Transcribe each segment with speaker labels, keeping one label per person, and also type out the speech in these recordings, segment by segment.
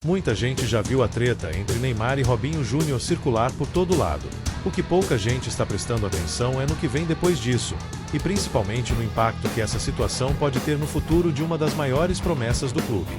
Speaker 1: Muita gente já viu a treta entre Neymar e Robinho Júnior circular por todo lado. O que pouca gente está prestando atenção é no que vem depois disso, e principalmente no impacto que essa situação pode ter no futuro de uma das maiores promessas do clube.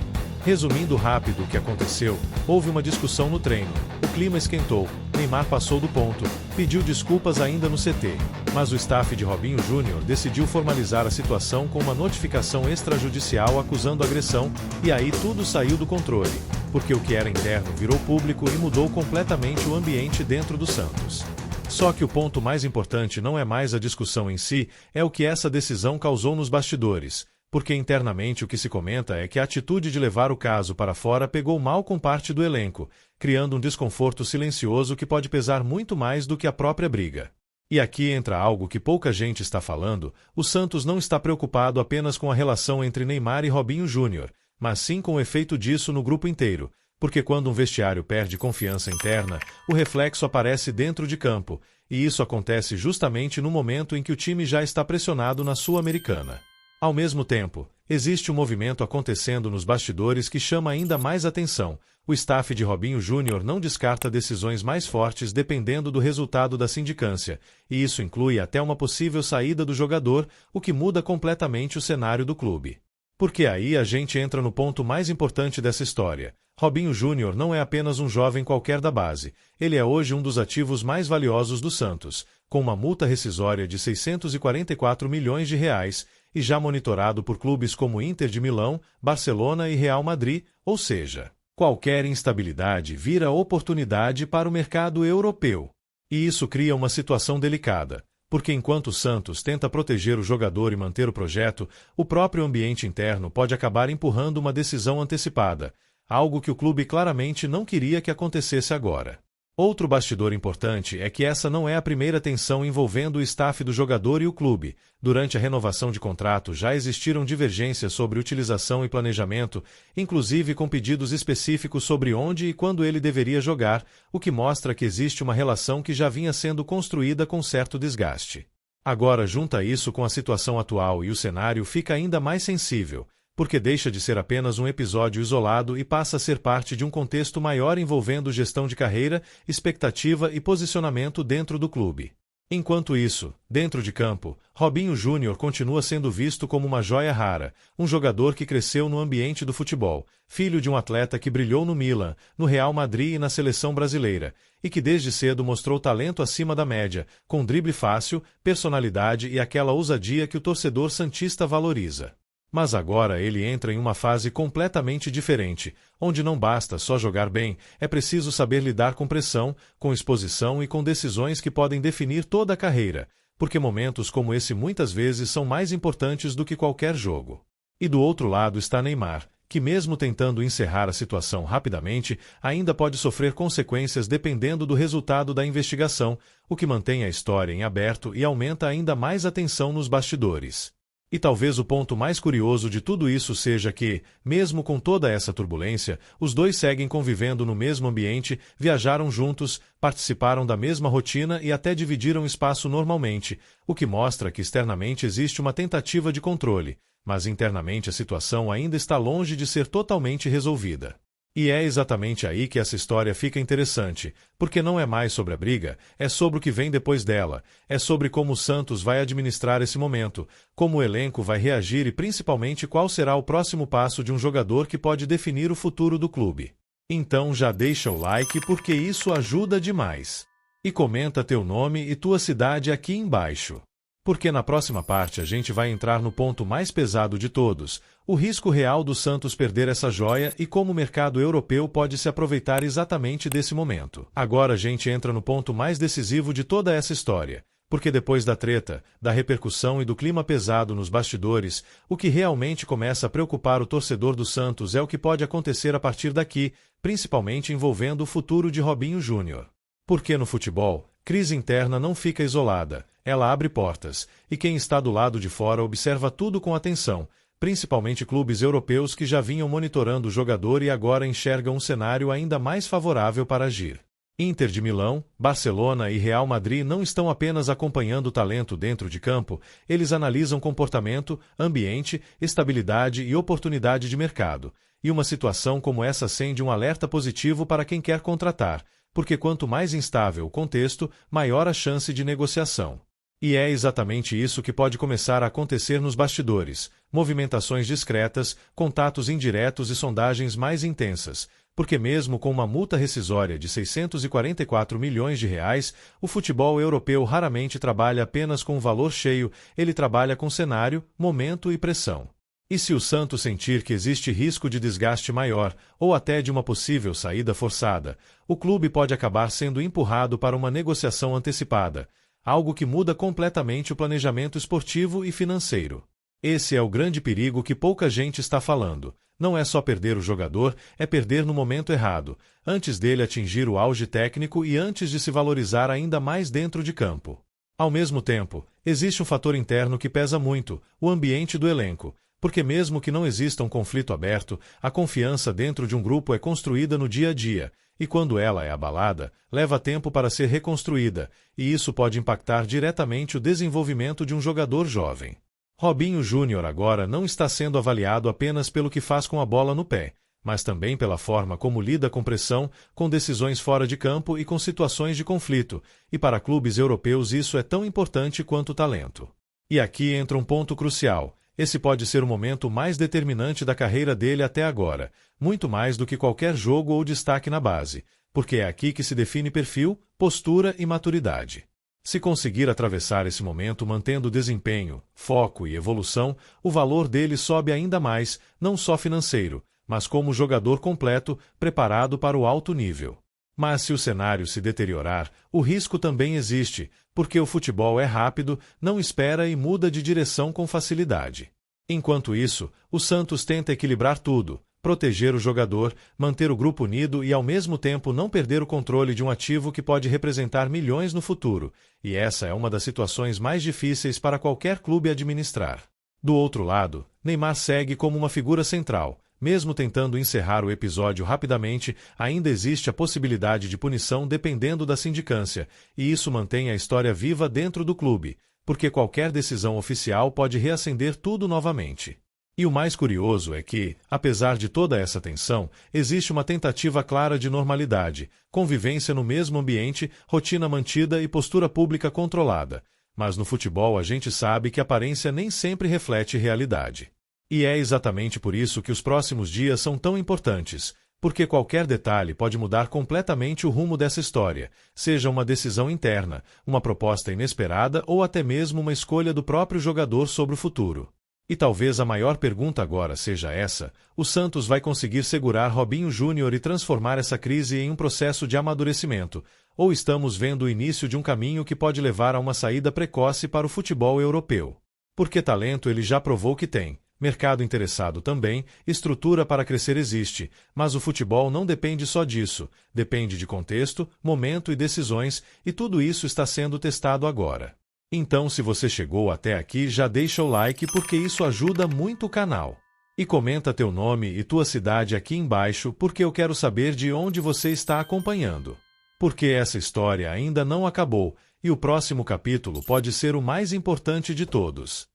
Speaker 1: Resumindo rápido o que aconteceu, houve uma discussão no treino, o clima esquentou, Neymar passou do ponto, pediu desculpas ainda no CT, mas o staff de Robinho Júnior decidiu formalizar a situação com uma notificação extrajudicial acusando agressão, e aí tudo saiu do controle, porque o que era interno virou público e mudou completamente o ambiente dentro do Santos. Só que o ponto mais importante não é mais a discussão em si, é o que essa decisão causou nos bastidores, porque internamente o que se comenta é que a atitude de levar o caso para fora pegou mal com parte do elenco, criando um desconforto silencioso que pode pesar muito mais do que a própria briga. E aqui entra algo que pouca gente está falando: o Santos não está preocupado apenas com a relação entre Neymar e Robinho Júnior, mas sim com o efeito disso no grupo inteiro, porque quando um vestiário perde confiança interna, o reflexo aparece dentro de campo, e isso acontece justamente no momento em que o time já está pressionado na Sul-Americana. Ao mesmo tempo, existe um movimento acontecendo nos bastidores que chama ainda mais atenção. O staff de Robinho Júnior não descarta decisões mais fortes dependendo do resultado da sindicância, e isso inclui até uma possível saída do jogador, o que muda completamente o cenário do clube. Porque aí a gente entra no ponto mais importante dessa história. Robinho Júnior não é apenas um jovem qualquer da base, ele é hoje um dos ativos mais valiosos do Santos, com uma multa rescisória de 644 milhões de reais, e já monitorado por clubes como Inter de Milão, Barcelona e Real Madrid, ou seja, qualquer instabilidade vira oportunidade para o mercado europeu. E isso cria uma situação delicada, porque enquanto o Santos tenta proteger o jogador e manter o projeto, o próprio ambiente interno pode acabar empurrando uma decisão antecipada, algo que o clube claramente não queria que acontecesse agora. Outro bastidor importante é que essa não é a primeira tensão envolvendo o staff do jogador e o clube. Durante a renovação de contrato já existiram divergências sobre utilização e planejamento, inclusive com pedidos específicos sobre onde e quando ele deveria jogar, o que mostra que existe uma relação que já vinha sendo construída com certo desgaste. Agora junta isso com a situação atual e o cenário fica ainda mais sensível, porque deixa de ser apenas um episódio isolado e passa a ser parte de um contexto maior envolvendo gestão de carreira, expectativa e posicionamento dentro do clube. Enquanto isso, dentro de campo, Robinho Júnior continua sendo visto como uma joia rara, um jogador que cresceu no ambiente do futebol, filho de um atleta que brilhou no Milan, no Real Madrid e na seleção brasileira, e que desde cedo mostrou talento acima da média, com drible fácil, personalidade e aquela ousadia que o torcedor santista valoriza. Mas agora ele entra em uma fase completamente diferente, onde não basta só jogar bem, é preciso saber lidar com pressão, com exposição e com decisões que podem definir toda a carreira, porque momentos como esse muitas vezes são mais importantes do que qualquer jogo. E do outro lado está Neymar, que mesmo tentando encerrar a situação rapidamente, ainda pode sofrer consequências dependendo do resultado da investigação, o que mantém a história em aberto e aumenta ainda mais a tensão nos bastidores. E talvez o ponto mais curioso de tudo isso seja que, mesmo com toda essa turbulência, os dois seguem convivendo no mesmo ambiente, viajaram juntos, participaram da mesma rotina e até dividiram espaço normalmente, o que mostra que externamente existe uma tentativa de controle, mas internamente a situação ainda está longe de ser totalmente resolvida. E é exatamente aí que essa história fica interessante, porque não é mais sobre a briga, é sobre o que vem depois dela, é sobre como o Santos vai administrar esse momento, como o elenco vai reagir e principalmente qual será o próximo passo de um jogador que pode definir o futuro do clube. Então já deixa o like porque isso ajuda demais. E comenta teu nome e tua cidade aqui embaixo. Porque na próxima parte a gente vai entrar no ponto mais pesado de todos, o risco real do Santos perder essa joia e como o mercado europeu pode se aproveitar exatamente desse momento. Agora a gente entra no ponto mais decisivo de toda essa história, porque depois da treta, da repercussão e do clima pesado nos bastidores, o que realmente começa a preocupar o torcedor do Santos é o que pode acontecer a partir daqui, principalmente envolvendo o futuro de Robinho Júnior. Porque no futebol, crise interna não fica isolada, ela abre portas, e quem está do lado de fora observa tudo com atenção, principalmente clubes europeus que já vinham monitorando o jogador e agora enxergam um cenário ainda mais favorável para agir. Inter de Milão, Barcelona e Real Madrid não estão apenas acompanhando o talento dentro de campo, eles analisam comportamento, ambiente, estabilidade e oportunidade de mercado. E uma situação como essa acende um alerta positivo para quem quer contratar, porque quanto mais instável o contexto, maior a chance de negociação. E é exatamente isso que pode começar a acontecer nos bastidores: movimentações discretas, contatos indiretos e sondagens mais intensas. Porque mesmo com uma multa rescisória de 644 milhões de reais, o futebol europeu raramente trabalha apenas com o valor cheio, ele trabalha com cenário, momento e pressão. E se o Santos sentir que existe risco de desgaste maior, ou até de uma possível saída forçada, o clube pode acabar sendo empurrado para uma negociação antecipada, algo que muda completamente o planejamento esportivo e financeiro. Esse é o grande perigo que pouca gente está falando. Não é só perder o jogador, é perder no momento errado, antes dele atingir o auge técnico e antes de se valorizar ainda mais dentro de campo. Ao mesmo tempo, existe um fator interno que pesa muito: o ambiente do elenco. Porque mesmo que não exista um conflito aberto, a confiança dentro de um grupo é construída no dia a dia, e quando ela é abalada, leva tempo para ser reconstruída, e isso pode impactar diretamente o desenvolvimento de um jogador jovem. Robinho Júnior agora não está sendo avaliado apenas pelo que faz com a bola no pé, mas também pela forma como lida com pressão, com decisões fora de campo e com situações de conflito, e para clubes europeus isso é tão importante quanto o talento. E aqui entra um ponto crucial: esse pode ser o momento mais determinante da carreira dele até agora, muito mais do que qualquer jogo ou destaque na base, porque é aqui que se define perfil, postura e maturidade. Se conseguir atravessar esse momento mantendo desempenho, foco e evolução, o valor dele sobe ainda mais, não só financeiro, mas como jogador completo, preparado para o alto nível. Mas se o cenário se deteriorar, o risco também existe, porque o futebol é rápido, não espera e muda de direção com facilidade. Enquanto isso, o Santos tenta equilibrar tudo: proteger o jogador, manter o grupo unido e ao mesmo tempo não perder o controle de um ativo que pode representar milhões no futuro, e essa é uma das situações mais difíceis para qualquer clube administrar. Do outro lado, Neymar segue como uma figura central. Mesmo tentando encerrar o episódio rapidamente, ainda existe a possibilidade de punição dependendo da sindicância, e isso mantém a história viva dentro do clube, porque qualquer decisão oficial pode reacender tudo novamente. E o mais curioso é que, apesar de toda essa tensão, existe uma tentativa clara de normalidade, convivência no mesmo ambiente, rotina mantida e postura pública controlada. Mas no futebol a gente sabe que a aparência nem sempre reflete realidade. E é exatamente por isso que os próximos dias são tão importantes, porque qualquer detalhe pode mudar completamente o rumo dessa história, seja uma decisão interna, uma proposta inesperada ou até mesmo uma escolha do próprio jogador sobre o futuro. E talvez a maior pergunta agora seja essa: o Santos vai conseguir segurar Robinho Júnior e transformar essa crise em um processo de amadurecimento, ou estamos vendo o início de um caminho que pode levar a uma saída precoce para o futebol europeu? Porque talento ele já provou que tem. Mercado interessado também, estrutura para crescer existe, mas o futebol não depende só disso, depende de contexto, momento e decisões, e tudo isso está sendo testado agora. Então, se você chegou até aqui, já deixa o like porque isso ajuda muito o canal. E comenta teu nome e tua cidade aqui embaixo porque eu quero saber de onde você está acompanhando. Porque essa história ainda não acabou, e o próximo capítulo pode ser o mais importante de todos.